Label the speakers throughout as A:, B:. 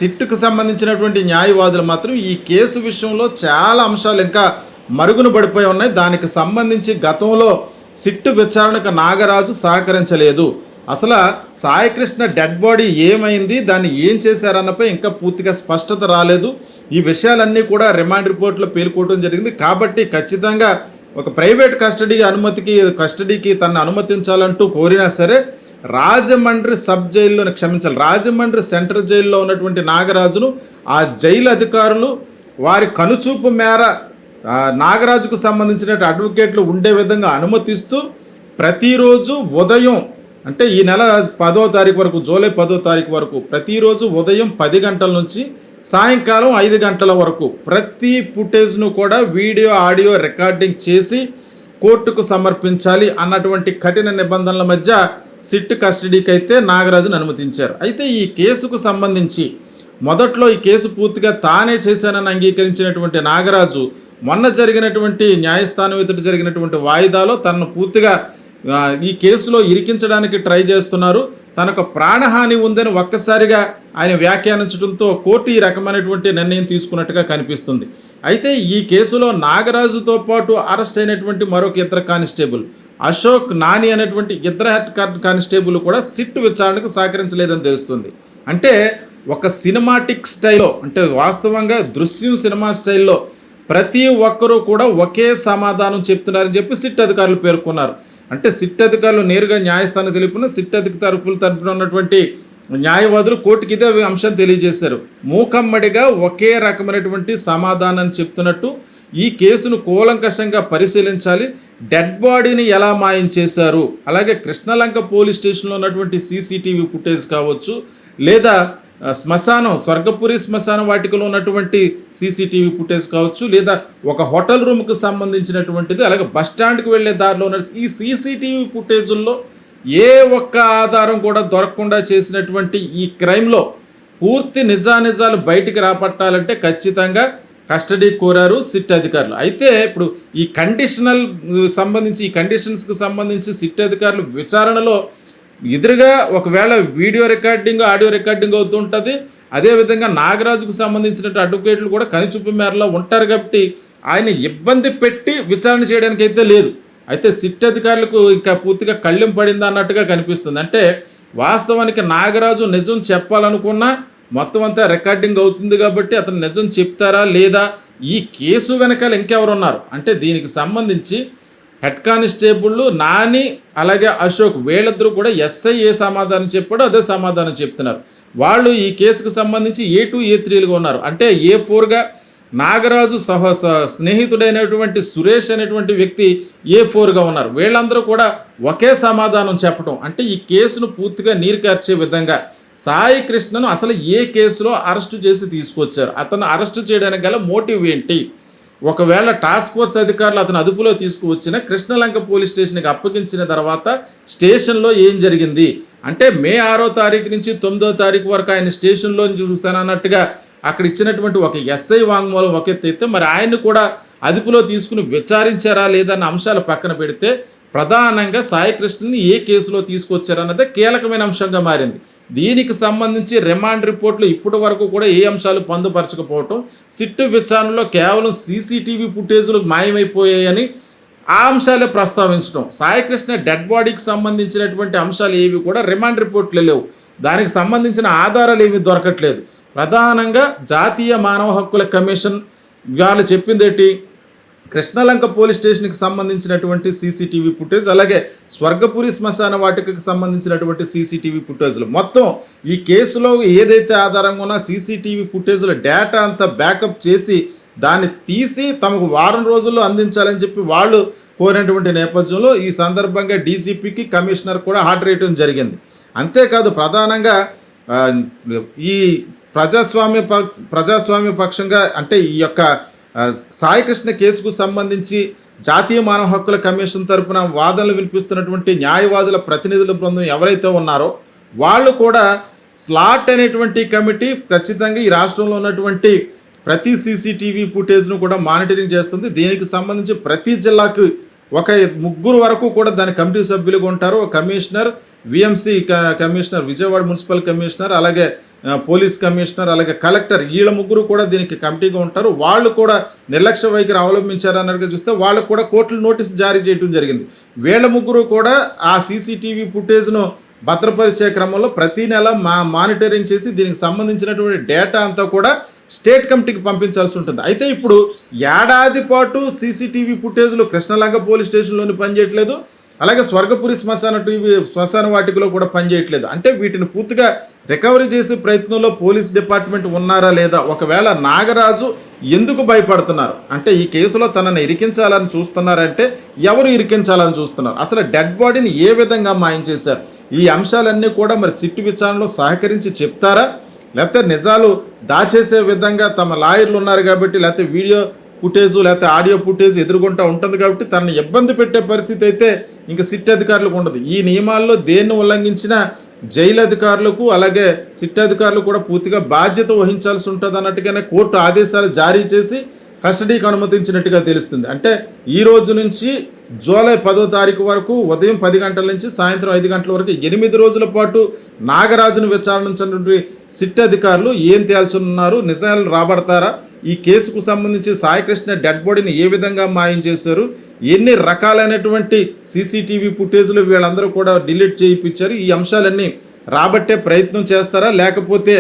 A: సిట్‌కు సంబంధించినటువంటి న్యాయవాదులు మాత్రం ఈ కేసు విషయంలో చాలా అంశాలు ఇంకా మరుగున పడిపోయి ఉన్నాయి. దానికి సంబంధించి గతంలో సిట్ విచారణకు నాగరాజు సహకరించలేదు. అసలు సాయికృష్ణ డెడ్ బాడీ ఏమైంది, దాన్ని ఏం చేశారన్నపై ఇంకా పూర్తిగా స్పష్టత రాలేదు. ఈ విషయాలన్నీ కూడా రిమాండ్ రిపోర్ట్లో పేర్కొనడం జరిగింది. కాబట్టి ఖచ్చితంగా ఒక ప్రైవేట్ కస్టడీకి తనను అనుమతించాలంటూ కోరినా సరే రాజమండ్రి సబ్ జైల్లోని క్షమించాలి రాజమండ్రి సెంట్రల్ జైల్లో ఉన్నటువంటి నాగరాజును ఆ జైలు అధికారులు వారి కనుచూపు మేర నాగరాజుకు సంబంధించిన అడ్వకేట్లు ఉండే విధంగా అనుమతిస్తూ ప్రతిరోజు ఉదయం అంటే ఈ నెల 10వ తారీఖు వరకు జూలై 10వ తారీఖు వరకు ప్రతిరోజు ఉదయం 10 గంటల నుంచి సాయంకాలం 5 గంటల వరకు ప్రతి ఫుటేజ్ను కూడా వీడియో ఆడియో రికార్డింగ్ చేసి కోర్టుకు సమర్పించాలి అన్నటువంటి కఠిన నిబంధనల మధ్య సిట్ కస్టడీకి అయితే నాగరాజును అనుమతించారు. అయితే ఈ కేసుకు సంబంధించి మొదట్లో ఈ కేసు పూర్తిగా తానే చేశానని అంగీకరించినటువంటి నాగరాజు మొన్న జరిగినటువంటి న్యాయస్థానం ఎదుట జరిగినటువంటి వాయిదాలో తనను పూర్తిగా ఈ కేసులో ఇరికించడానికి ట్రై చేస్తున్నారు, తనకు ప్రాణహాని ఉందని ఒక్కసారిగా ఆయన వ్యాఖ్యానించడంతో కోర్టు ఈ రకమైనటువంటి నిర్ణయం తీసుకున్నట్టుగా కనిపిస్తుంది. అయితే ఈ కేసులో నాగరాజుతో పాటు అరెస్ట్ అయినటువంటి మరొక ఇద్దరు కానిస్టేబుల్ అశోక్ నాని అనేటువంటి ఇద్దరు హెడ్ కానిస్టేబుల్ కూడా సిట్ విచారణకు సహకరించలేదని తెలుస్తుంది. అంటే ఒక సినిమాటిక్ స్టైల్లో అంటే వాస్తవంగా దృశ్యం సినిమా స్టైల్లో ప్రతి ఒక్కరూ కూడా ఒకే సమాధానం చెప్తున్నారని చెప్పి సిట్ అధికారులు పేర్కొన్నారు. అంటే సిట్ అధికారులు నేరుగా న్యాయస్థానం తెలిపిన సిట్ అధికారుల తరపున ఉన్నటువంటి న్యాయవాదులు కోర్టుకి ఇదే అంశం తెలియజేశారు. మూకమ్మడిగా ఒకే రకమైనటువంటి సమాధానాన్ని చెప్తున్నట్టు ఈ కేసును కూలంకషంగా పరిశీలించాలి, డెడ్ బాడీని ఎలా మాయం చేశారు, అలాగే కృష్ణలంక పోలీస్ స్టేషన్లో ఉన్నటువంటి సీసీటీవీ ఫుటేజ్ కావచ్చు, లేదా స్వర్గపురి శ్మశాన వాటికలో ఉన్నటువంటి సీసీటీవీ ఫుటేజ్ కావచ్చు, లేదా ఒక హోటల్ రూమ్కి సంబంధించినటువంటిది, అలాగే బస్టాండ్కి వెళ్ళే దారిలో ఉన్న ఈ సీసీటీవీ ఫుటేజుల్లో ఏ ఒక్క ఆధారం కూడా దొరకకుండా చేసినటువంటి ఈ క్రైమ్లో పూర్తి నిజానిజాలు బయటికి రాపట్టాలంటే ఖచ్చితంగా కస్టడీ కోరారు సిట్ అధికారులు. అయితే ఇప్పుడు ఈ కండిషన్స్కి సంబంధించి సిట్ అధికారులు విచారణలో ఎదురుగా ఒకవేళ వీడియో రికార్డింగ్ ఆడియో రికార్డింగ్ అవుతూ ఉంటుంది, అదేవిధంగా నాగరాజుకు సంబంధించిన అడ్వకేట్లు కూడా కనిచూపు మేరలో ఉంటారు. కాబట్టి ఆయన ఇబ్బంది పెట్టి విచారణ చేయడానికి అయితే లేదు. అయితే సిట్ అధికారులకు ఇంకా పూర్తిగా కళ్ళెం పడిందా అన్నట్టుగా కనిపిస్తుంది. అంటే వాస్తవానికి నాగరాజు నిజం చెప్పాలనుకున్నా మొత్తం అంతా రికార్డింగ్ అవుతుంది కాబట్టి అతను నిజం చెప్తారా లేదా, ఈ కేసు వెనకాల ఇంకెవరున్నారు అంటే దీనికి సంబంధించి హెడ్ కానిస్టేబుళ్ళు నాని అలాగే అశోక్ వీళ్ళిద్దరూ కూడా ఎస్ఐ ఏ సమాధానం చెప్పాడో అదే సమాధానం చెప్తున్నారు. వాళ్ళు ఈ కేసుకు సంబంధించి A2 A3లుగా ఉన్నారు. అంటే A4గా నాగరాజు స్నేహితుడైనటువంటి సురేష్ అనేటువంటి వ్యక్తి A4గా ఉన్నారు. వీళ్ళందరూ కూడా ఒకే సమాధానం చెప్పడం అంటే ఈ కేసును పూర్తిగా నీరుకార్చే విధంగా సాయి కృష్ణను అసలు ఏ కేసులో అరెస్టు చేసి తీసుకొచ్చారు, అతను అరెస్టు చేయడానికి గల మోటివ్ ఏంటి, ఒకవేళ టాస్క్ ఫోర్స్ అధికారులు అతను అదుపులో తీసుకువచ్చిన కృష్ణలంక పోలీస్ స్టేషన్కి అప్పగించిన తర్వాత స్టేషన్లో ఏం జరిగింది అంటే మే 6వ తారీఖు నుంచి 9వ తారీఖు వరకు ఆయన స్టేషన్లో చూస్తానన్నట్టుగా అక్కడ ఇచ్చినటువంటి ఒక ఎస్ఐ వాంగ్మూలం ఒక ఎత్తైతే మరి ఆయన్ని కూడా అదుపులో తీసుకుని విచారించారా లేదన్న అంశాలు పక్కన పెడితే ప్రధానంగా సాయి కృష్ణని ఏ కేసులో తీసుకొచ్చారన్నదే కీలకమైన అంశంగా మారింది. దీనికి సంబంధించి రిమాండ్ రిపోర్ట్లు ఇప్పటి వరకు కూడా ఏ అంశాలు పొందుపరచకపోవటం, సిట్టు విచారణలో కేవలం సీసీటీవీ ఫుటేజీలు మాయమైపోయాయని ఆ అంశాలే ప్రస్తావించడం, సాయికృష్ణ డెడ్ బాడీకి సంబంధించినటువంటి అంశాలు ఏవి కూడా రిమాండ్ రిపోర్ట్లు లేవు, దానికి సంబంధించిన ఆధారాలు ఏమీ దొరకట్లేదు. ప్రధానంగా జాతీయ మానవ హక్కుల కమిషన్ వాళ్ళు చెప్పిందేంటి, కృష్ణలంక పోలీస్ స్టేషన్కి సంబంధించినటువంటి సీసీటీవీ ఫుటేజ్ అలాగే స్వర్గపురి శ్మశాన వాటికకి సంబంధించినటువంటి సీసీటీవీ ఫుటేజ్లు మొత్తం ఈ కేసులో ఏదైతే ఆధారంగా ఉన్న సీసీటీవీ ఫుటేజ్ల డేటా అంతా బ్యాకప్ చేసి దాన్ని తీసి తమకు వారం రోజుల్లో అందించాలని చెప్పి వాళ్ళు కోరినటువంటి నేపథ్యంలో ఈ సందర్భంగా డీజీపీకి కమిషనర్ కూడా హాజరు చేయడం జరిగింది. అంతేకాదు ప్రధానంగా ఈ ప్రజాస్వామ్య పక్షంగా అంటే ఈ యొక్క సాయికృష్ణ కేసుకు సంబంధించి జాతీయ మానవ హక్కుల కమిషన్ తరపున వాదనలు వినిపిస్తున్నటువంటి న్యాయవాదుల ప్రతినిధుల బృందం ఎవరైతే ఉన్నారో వాళ్ళు కూడా స్లాట్ అనేటువంటి కమిటీ ఖచ్చితంగా ఈ రాష్ట్రంలో ఉన్నటువంటి ప్రతి సీసీటీవీ ఫుటేజ్ను కూడా మానిటరింగ్ చేస్తుంది. దీనికి సంబంధించి ప్రతి జిల్లాకు ఒక 3 వరకు కూడా దాని కమిటీ సభ్యులుగా ఉంటారు. Commissioner, VMC commissioner, Vijayawada municipal commissioner, అలాగే పోలీస్ కమిషనర్ అలాగే కలెక్టర్ వీళ్ళ ముగ్గురు కూడా దీనికి కమిటీగా ఉంటారు. వాళ్ళు కూడా నిర్లక్ష్య వైఖరి అవలంబించారన్నట్టుగా చూస్తే వాళ్ళకు కూడా కోర్టులు నోటీస్ జారీ చేయడం జరిగింది. వీళ్ళ ముగ్గురు కూడా ఆ సీసీటీవీ ఫుటేజ్ను భద్రపరిచే క్రమంలో ప్రతి నెల మానిటరింగ్ చేసి దీనికి సంబంధించినటువంటి డేటా అంతా కూడా స్టేట్ కమిటీకి పంపించాల్సి ఉంటుంది. అయితే ఇప్పుడు ఏడాది పాటు సీసీటీవీ ఫుటేజ్లు కృష్ణలంక పోలీస్ స్టేషన్లోని పనిచేయట్లేదు, అలాగే స్వర్గపురి శ్మశాన వాటికలో కూడా పనిచేయట్లేదు. అంటే వీటిని పూర్తిగా రికవరీ చేసే ప్రయత్నంలో పోలీస్ డిపార్ట్మెంట్ ఉన్నారా లేదా, ఒకవేళ నాగరాజు ఎందుకు భయపడుతున్నారు అంటే ఈ కేసులో తనని ఇరికించాలని చూస్తున్నారంటే ఎవరు ఇరికించాలని చూస్తున్నారు, అసలు డెడ్ బాడీని ఏ విధంగా మాయం చేశారు, ఈ అంశాలన్నీ కూడా మరి సిట్టు విచారణలో సహకరించి చెప్తారా, లేకపోతే నిజాలు దాచేసే విధంగా తమ లాయర్లు ఉన్నారు కాబట్టి, లేకపోతే వీడియో ఫుటేజు లేకపోతే ఆడియో ఫుటేజ్ ఎదుర్కొంటూ ఉంటుంది కాబట్టి తనని ఇబ్బంది పెట్టే పరిస్థితి అయితే ఇంక సిట్ అధికారులకు ఉండదు. ఈ నియమాల్లో దేన్ని ఉల్లంఘించినా జైలు అధికారులకు అలాగే సిట్ అధికారులు కూడా పూర్తిగా బాధ్యత వహించాల్సి ఉంటుంది అన్నట్టుగానే కోర్టు ఆదేశాలు జారీ చేసి కస్టడీకి అనుమతించినట్టుగా తెలుస్తుంది. అంటే ఈ రోజు నుంచి జూలై 10వ తారీఖు వరకు ఉదయం 10 గంటల నుంచి సాయంత్రం 5 గంటల వరకు 8 రోజుల పాటు నాగరాజును విచారించినటువంటి సిట్ అధికారులు ఏం తేల్చనున్నారు, నిజాలను రాబడతారా, ఈ కేసుకు సంబంధించి సాయికృష్ణ డెడ్ బాడీని ఏ విధంగా మాయం చేశారు, ఎన్ని రకాలైనటువంటి సీసీటీవీ ఫుటేజ్లు వీళ్ళందరూ కూడా డిలీట్ చేయించారు, ఈ అంశాలన్నీ రాబట్టే ప్రయత్నం చేస్తారా, లేకపోతే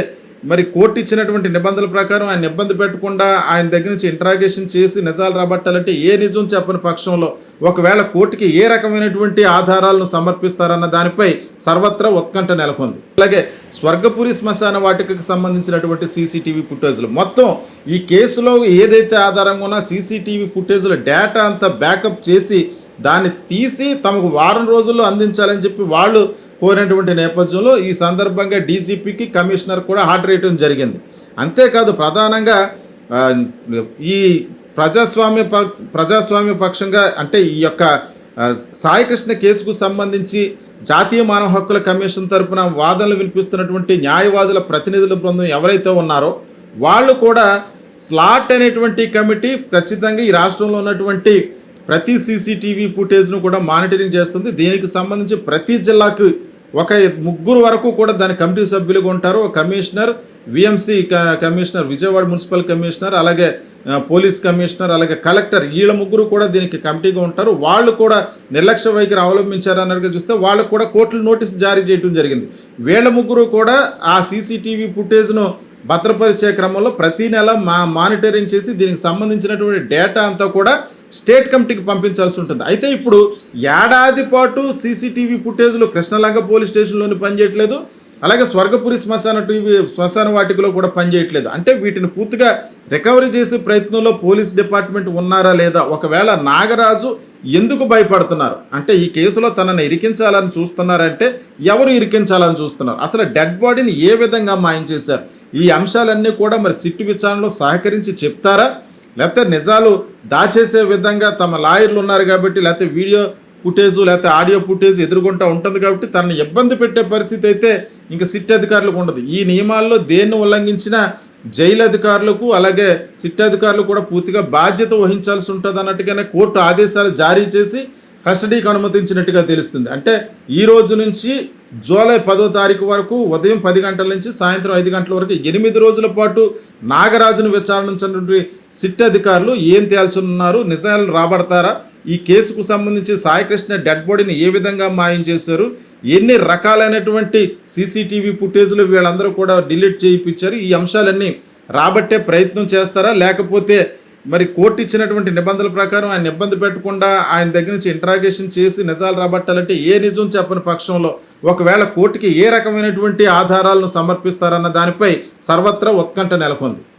A: మరి కోర్టు ఇచ్చినటువంటి నిబంధనల ప్రకారం ఆయన ఇబ్బంది పెట్టకుండా ఆయన దగ్గర నుంచి ఇంట్రాగేషన్ చేసి నిజాలు రాబట్టాలంటే ఏ నిజం చెప్పని పక్షంలో ఒకవేళ కోర్టుకి ఏ రకమైనటువంటి ఆధారాలను సమర్పిస్తారన్న దానిపై సర్వత్రా ఉత్కంఠ నెలకొంది. అలాగే స్వర్గపురి శ్మశాన వాటికకు సంబంధించినటువంటి సీసీటీవీ ఫుటేజ్లు మొత్తం ఈ కేసులో ఏదైతే ఆధారంగా ఉన్నా సీసీటీవీ ఫుటేజ్ల డేటా అంతా బ్యాకప్ చేసి దాన్ని తీసి తమకు వారం రోజుల్లో అందించాలని చెప్పి వాళ్ళు కోరినటువంటి నేపథ్యంలో ఈ సందర్భంగా డీజీపీకి కమిషనర్ కూడా ఆర్డర్ వేయడం జరిగింది. అంతేకాదు ప్రధానంగా ఈ ప్రజాస్వామ్య పక్షంగా అంటే ఈ యొక్క సాయికృష్ణ కేసుకు సంబంధించి జాతీయ మానవ హక్కుల కమిషన్ తరపున వాదనలు వినిపిస్తున్నటువంటి న్యాయవాదుల ప్రతినిధుల బృందం ఎవరైతే ఉన్నారో వాళ్ళు కూడా స్లాట్ అనేటువంటి కమిటీ ఖచ్చితంగా ఈ రాష్ట్రంలో ఉన్నటువంటి ప్రతి సీసీటీవీ ఫుటేజ్ను కూడా మానిటరింగ్ చేస్తుంది. దీనికి సంబంధించి ప్రతి జిల్లాకు ఒక 3 వరకు కూడా దాని కమిటీ సభ్యులుగా ఉంటారు. Commissioner, VMC commissioner, Vijayawada municipal commissioner, అలాగే పోలీస్ కమిషనర్, అలాగే కలెక్టర్ వీళ్ళ ముగ్గురు కూడా దీనికి కమిటీగా ఉంటారు. వాళ్ళు కూడా నిర్లక్ష్య వైఖరి అవలంబించారన్నట్టుగా చూస్తే వాళ్ళకు కూడా కోర్టులు నోటీస్ జారీ చేయడం జరిగింది. వీళ్ళ ముగ్గురు కూడా ఆ సీసీటీవీ ఫుటేజ్ను భద్రపరిచే క్రమంలో ప్రతి నెల మానిటరింగ్ చేసి దీనికి సంబంధించినటువంటి డేటా అంతా కూడా స్టేట్ కమిటీకి పంపించాల్సి ఉంటుంది. అయితే ఇప్పుడు ఏడాది పాటు సీసీటీవీ ఫుటేజ్లు కృష్ణలంక పోలీస్ స్టేషన్లోని పనిచేయట్లేదు, అలాగే స్వర్గపురి శ్మశాన వాటికలో కూడా పనిచేయట్లేదు. అంటే వీటిని పూర్తిగా రికవరీ చేసే ప్రయత్నంలో పోలీస్ డిపార్ట్మెంట్ ఉన్నారా లేదా, ఒకవేళ నాగరాజు ఎందుకు భయపడుతున్నారు అంటే ఈ కేసులో తనని ఇరికించాలని చూస్తున్నారంటే ఎవరు ఇరికించాలని చూస్తున్నారు, అసలు డెడ్ బాడీని ఏ విధంగా మాయం చేశారు, ఈ అంశాలన్నీ కూడా మరి సిట్టు విచారణలో సహకరించి చెప్తారా, లేకపోతే నిజాలు దాచేసే విధంగా తమ లాయర్లు ఉన్నారు కాబట్టి, లేకపోతే వీడియో ఫుటేజు లేకపోతే ఆడియో ఫుటేజ్ ఎదుర్కొంటూ ఉంటుంది కాబట్టి తనని ఇబ్బంది పెట్టే పరిస్థితి అయితే ఇంక సిట్ అధికారులకు ఉండదు. ఈ నియమాల్లో దేన్ని ఉల్లంఘించినా జైలు అధికారులకు అలాగే సిట్ అధికారులు కూడా పూర్తిగా బాధ్యత వహించాల్సి ఉంటుంది అన్నట్టుగానే కోర్టు ఆదేశాలు జారీ చేసి కస్టడీకి అనుమతించినట్టుగా తెలుస్తుంది. అంటే ఈ రోజు నుంచి జూలై 10వ తారీఖు వరకు ఉదయం 10 గంటల నుంచి సాయంత్రం 5 గంటల వరకు 8 రోజుల పాటు నాగరాజును విచారించినటువంటి సిట్ అధికారులు ఏం తేల్చనున్నారు, నిజాలను రాబడతారా, ఈ కేసుకు సంబంధించి సాయికృష్ణ డెడ్ బాడీని ఏ విధంగా మాయం చేశారు, ఎన్ని రకాలైనటువంటి సీసీటీవీ ఫుటేజ్లు వీళ్ళందరూ కూడా డిలీట్ చేయించారు, ఈ అంశాలన్నీ రాబట్టే ప్రయత్నం చేస్తారా, లేకపోతే మరి కోర్టు ఇచ్చినటువంటి నిబంధనల ప్రకారం ఆయన ఇబ్బంది పెట్టకుండా ఆయన దగ్గర నుంచి ఇంట్రాగేషన్ చేసి నిజాలు రాబట్టాలంటే ఏ నిజం చెప్పని పక్షంలో ఒకవేళ కోర్టుకి ఏ రకమైనటువంటి ఆధారాలను సమర్పిస్తారన్న దానిపై సర్వత్రా ఉత్కంఠ నెలకొంది.